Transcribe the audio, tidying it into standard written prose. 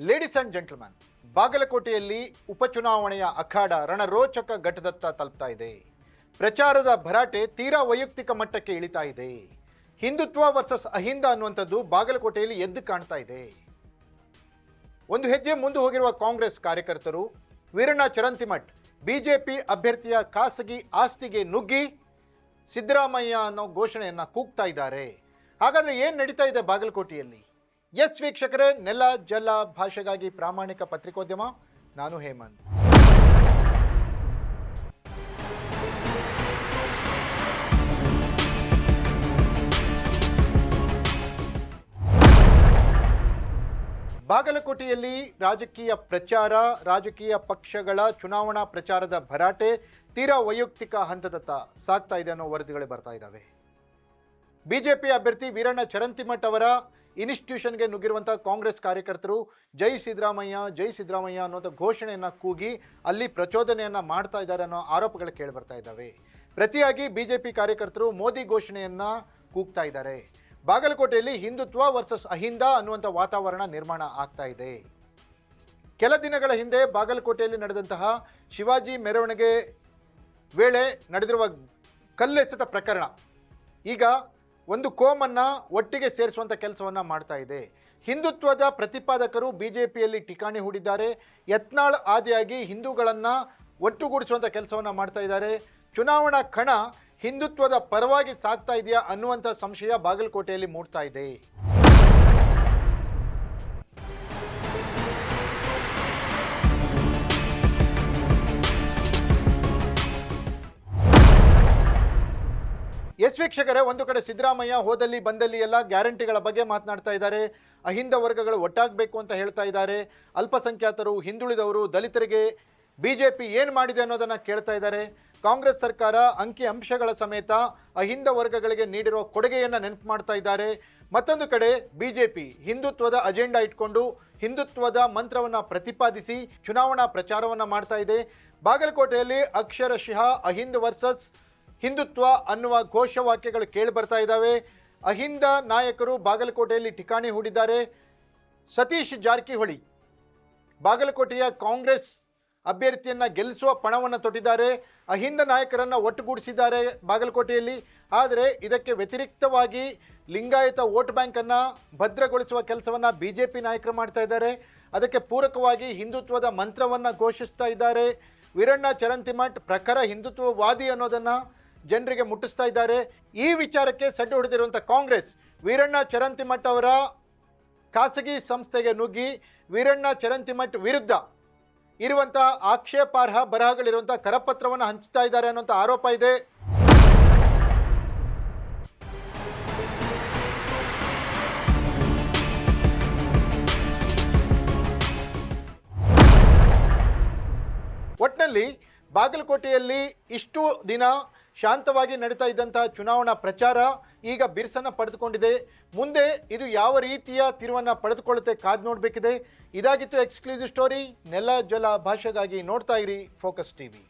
Ladies and gentleman, ಬಾಗಲಕೋಟೆಯಲ್ಲಿ ಉಪಚುನಾವಣೆಯ ಅಖಾಡ ರಣರೋಚಕ ಘಟ್ಟದತ್ತ ತಲುಪ್ತಾ ಇದೆ. ಪ್ರಚಾರದ ಭರಾಟೆ ತೀರಾ ವೈಯಕ್ತಿಕ ಮಟ್ಟಕ್ಕೆ ಇಳಿತಾ ಇದೆ. ಹಿಂದುತ್ವ ವರ್ಸಸ್ ಅಹಿಂದ ಅನ್ನುವಂಥದ್ದು ಬಾಗಲಕೋಟೆಯಲ್ಲಿ ಎದ್ದು ಕಾಣ್ತಾ ಇದೆ. ಒಂದು ಹೆಜ್ಜೆ ಮುಂದೆ ಹೋಗಿರುವ ಕಾಂಗ್ರೆಸ್ ಕಾರ್ಯಕರ್ತರು ವೀರಣ್ಣ ಚರಂತಿಮಠ್ ಬಿಜೆಪಿ ಅಭ್ಯರ್ಥಿಯ ಖಾಸಗಿ ಆಸ್ತಿಗೆ ನುಗ್ಗಿ ಸಿದ್ದರಾಮಯ್ಯ ಅನ್ನೋ ಘೋಷಣೆಯನ್ನ ಕೂಗ್ತಾ ಇದ್ದಾರೆ. ಹಾಗಾದ್ರೆ ಏನು ನಡೀತಾ ಇದೆ ಬಾಗಲಕೋಟೆಯಲ್ಲಿ? ಎಸ್ ವೀಕ್ಷಕರೇ, ನೆಲ ಜಲ ಭಾಷೆಗಾಗಿ ಪ್ರಾಮಾಣಿಕ ಪತ್ರಿಕೋದ್ಯಮ, ನಾನು ಹೇಮಂತ್. ಬಾಗಲಕೋಟೆಯಲ್ಲಿ ರಾಜಕೀಯ ಪ್ರಚಾರ, ರಾಜಕೀಯ ಪಕ್ಷಗಳ ಚುನಾವಣಾ ಪ್ರಚಾರದ ಭರಾಟೆ ತೀರಾ ವೈಯಕ್ತಿಕ ಹಂತದತ್ತ ಸಾಗ್ತಾ ಇದೆ ಅನ್ನೋ ವರದಿಗಳು ಬರ್ತಾ ಇದ್ದಾವೆ. ಬಿಜೆಪಿ ಅಭ್ಯರ್ಥಿ ವೀರಣ್ಣ ಚರಂತಿಮಠ್ ಅವರ ಇನ್ಸ್ಟಿಟ್ಯೂಷನ್ಗೆ ನುಗ್ಗಿರುವಂಥ ಕಾಂಗ್ರೆಸ್ ಕಾರ್ಯಕರ್ತರು ಜೈ ಸಿದ್ದರಾಮಯ್ಯ ಅನ್ನೋಂಥ ಘೋಷಣೆಯನ್ನು ಕೂಗಿ ಅಲ್ಲಿ ಪ್ರಚೋದನೆಯನ್ನು ಮಾಡ್ತಾ ಇದ್ದಾರೆ ಅನ್ನೋ ಆರೋಪಗಳು ಕೇಳಿ ಬರ್ತಾ ಇದ್ದಾವೆ. ಪ್ರತಿಯಾಗಿ ಬಿಜೆಪಿ ಕಾರ್ಯಕರ್ತರು ಮೋದಿ ಘೋಷಣೆಯನ್ನು ಕೂಗ್ತಾ ಇದ್ದಾರೆ. ಬಾಗಲಕೋಟೆಯಲ್ಲಿ ಹಿಂದುತ್ವ ವರ್ಸಸ್ ಅಹಿಂದ ಅನ್ನುವಂಥ ವಾತಾವರಣ ನಿರ್ಮಾಣ ಆಗ್ತಾ ಇದೆ. ಕೆಲ ದಿನಗಳ ಹಿಂದೆ ಬಾಗಲಕೋಟೆಯಲ್ಲಿ ನಡೆದಂತಹ ಶಿವಾಜಿ ಮೆರವಣಿಗೆ ವೇಳೆ ನಡೆದಿರುವ ಕಲ್ಲೆಸೆತ ಪ್ರಕರಣ ಈಗ ಒಂದು ಕೋಮನ್ನು ಒಟ್ಟಿಗೆ ಸೇರಿಸುವಂಥ ಕೆಲಸವನ್ನು ಮಾಡ್ತಾ ಇದೆ. ಹಿಂದುತ್ವದ ಪ್ರತಿಪಾದಕರು ಬಿಜೆಪಿಯಲ್ಲಿ ಠಿಕಾಣಿ ಹೂಡಿದ್ದಾರೆ. ಯತ್ನಾಳ್ ಆದಿಯಾಗಿ ಹಿಂದೂಗಳನ್ನು ಒಟ್ಟುಗೂಡಿಸುವಂಥ ಕೆಲಸವನ್ನು ಮಾಡ್ತಾ ಇದ್ದಾರೆ. ಚುನಾವಣಾ ಕಣ ಹಿಂದುತ್ವದ ಪರವಾಗಿ ಸಾಗ್ತಾ ಇದೆಯಾ ಅನ್ನುವಂಥ ಸಂಶಯ ಬಾಗಲಕೋಟೆಯಲ್ಲಿ ಮೂಡ್ತಾ ಇದೆ. ಎಸ್ ವೀಕ್ಷಕರೇ, ಒಂದು ಕಡೆ ಸಿದ್ದರಾಮಯ್ಯ ಹೋದಲ್ಲಿ ಬಂದಲ್ಲಿ ಎಲ್ಲ ಗ್ಯಾರಂಟಿಗಳ ಬಗ್ಗೆ ಮಾತನಾಡ್ತಾ ಇದ್ದಾರೆ. ಅಹಿಂದ ವರ್ಗಗಳು ಒಟ್ಟಾಗಬೇಕು ಅಂತ ಹೇಳ್ತಾ ಇದ್ದಾರೆ. ಅಲ್ಪಸಂಖ್ಯಾತರು, ಹಿಂದುಳಿದವರು, ದಲಿತರಿಗೆ ಬಿಜೆಪಿ ಏನು ಮಾಡಿದೆ ಅನ್ನೋದನ್ನು ಕೇಳ್ತಾ ಇದ್ದಾರೆ. ಕಾಂಗ್ರೆಸ್ ಸರ್ಕಾರ ಅಂಕಿ ಅಂಶಗಳ ಸಮೇತ ಅಹಿಂದ ವರ್ಗಗಳಿಗೆ ನೀಡಿರುವ ಕೊಡುಗೆಯನ್ನು ನೆನಪು ಮಾಡ್ತಾ ಇದ್ದಾರೆ. ಮತ್ತೊಂದು ಕಡೆ ಬಿಜೆಪಿ ಹಿಂದುತ್ವದ ಅಜೆಂಡಾ ಇಟ್ಕೊಂಡು ಹಿಂದುತ್ವದ ಮಂತ್ರವನ್ನು ಪ್ರತಿಪಾದಿಸಿ ಚುನಾವಣಾ ಪ್ರಚಾರವನ್ನು ಮಾಡ್ತಾ ಇದೆ. ಬಾಗಲಕೋಟೆಯಲ್ಲಿ ಅಕ್ಷರಶಃ ಅಹಿಂದ ವರ್ಸಸ್ ಹಿಂದುತ್ವ ಅನ್ನುವ ಘೋಷವಾಕ್ಯಗಳು ಕೇಳಿ ಬರ್ತಾ ಇದ್ದಾವೆ. ಅಹಿಂದ ನಾಯಕರು ಬಾಗಲಕೋಟೆಯಲ್ಲಿ ಠಿಕಾಣಿ ಹೂಡಿದ್ದಾರೆ. ಸತೀಶ್ ಜಾರಕಿಹೊಳಿ ಬಾಗಲಕೋಟೆಯ ಕಾಂಗ್ರೆಸ್ ಅಭ್ಯರ್ಥಿಯನ್ನು ಗೆಲ್ಲಿಸುವ ಪಣವನ್ನು ತೊಟ್ಟಿದ್ದಾರೆ. ಅಹಿಂದ ನಾಯಕರನ್ನು ಒಟ್ಟುಗೂಡಿಸಿದ್ದಾರೆ ಬಾಗಲಕೋಟೆಯಲ್ಲಿ. ಆದರೆ ಇದಕ್ಕೆ ವ್ಯತಿರಿಕ್ತವಾಗಿ ಲಿಂಗಾಯತ ವೋಟ್ ಬ್ಯಾಂಕನ್ನು ಭದ್ರಗೊಳಿಸುವ ಕೆಲಸವನ್ನು ಬಿಜೆಪಿ ನಾಯಕರು ಮಾಡ್ತಾ ಇದ್ದಾರೆ. ಅದಕ್ಕೆ ಪೂರಕವಾಗಿ ಹಿಂದುತ್ವದ ಮಂತ್ರವನ್ನು ಘೋಷಿಸ್ತಾ ಇದ್ದಾರೆ. ವೀರಣ್ಣ ಚರಂತಿಮಠ್ ಪ್ರಖರ ಹಿಂದುತ್ವವಾದಿ ಅನ್ನೋದನ್ನು ಜನರಿಗೆ ಮುಟ್ಟಿಸ್ತಾ ಇದ್ದಾರೆ. ಈ ವಿಚಾರಕ್ಕೆ ಸಡ್ಡು ಹೊಡೆದಿರುವಂಥ ಕಾಂಗ್ರೆಸ್ ವೀರಣ್ಣ ಚರಂತಿಮಠ್ ಅವರ ಖಾಸಗಿ ಸಂಸ್ಥೆಗೆ ನುಗ್ಗಿ ವೀರಣ್ಣ ಚರಂತಿಮಠ್ ವಿರುದ್ಧ ಇರುವಂಥ ಆಕ್ಷೇಪಾರ್ಹ ಬರಹಗಳಿರುವಂಥ ಕರಪತ್ರವನ್ನು ಹಂಚ್ತಾ ಇದ್ದಾರೆ ಅನ್ನೋಂಥ ಆರೋಪ ಇದೆ. ಒಟ್ಟಿನಲ್ಲಿ ಬಾಗಲಕೋಟೆಯಲ್ಲಿ ಇಷ್ಟು ದಿನ ಶಾಂತವಾಗಿ ನಡೀತಾ ಇದ್ದಂತಹ ಚುನಾವಣಾ ಪ್ರಚಾರ ಈಗ ಬಿರುಸನ್ನು ಪಡೆದುಕೊಂಡಿದೆ. ಮುಂದೆ ಇದು ಯಾವ ರೀತಿಯ ತಿರುವನ್ನು ಪಡೆದುಕೊಳ್ಳುತ್ತೆ ಕಾದು ನೋಡಬೇಕಿದೆ. ಇದಾಗಿತ್ತು ಎಕ್ಸ್ಕ್ಲೂಸಿವ್ ಸ್ಟೋರಿ. ನೆಲ ಜಲ ಭಾಷೆಗಾಗಿ ನೋಡ್ತಾ ಇರಿ ಫೋಕಸ್ ಟಿವಿ.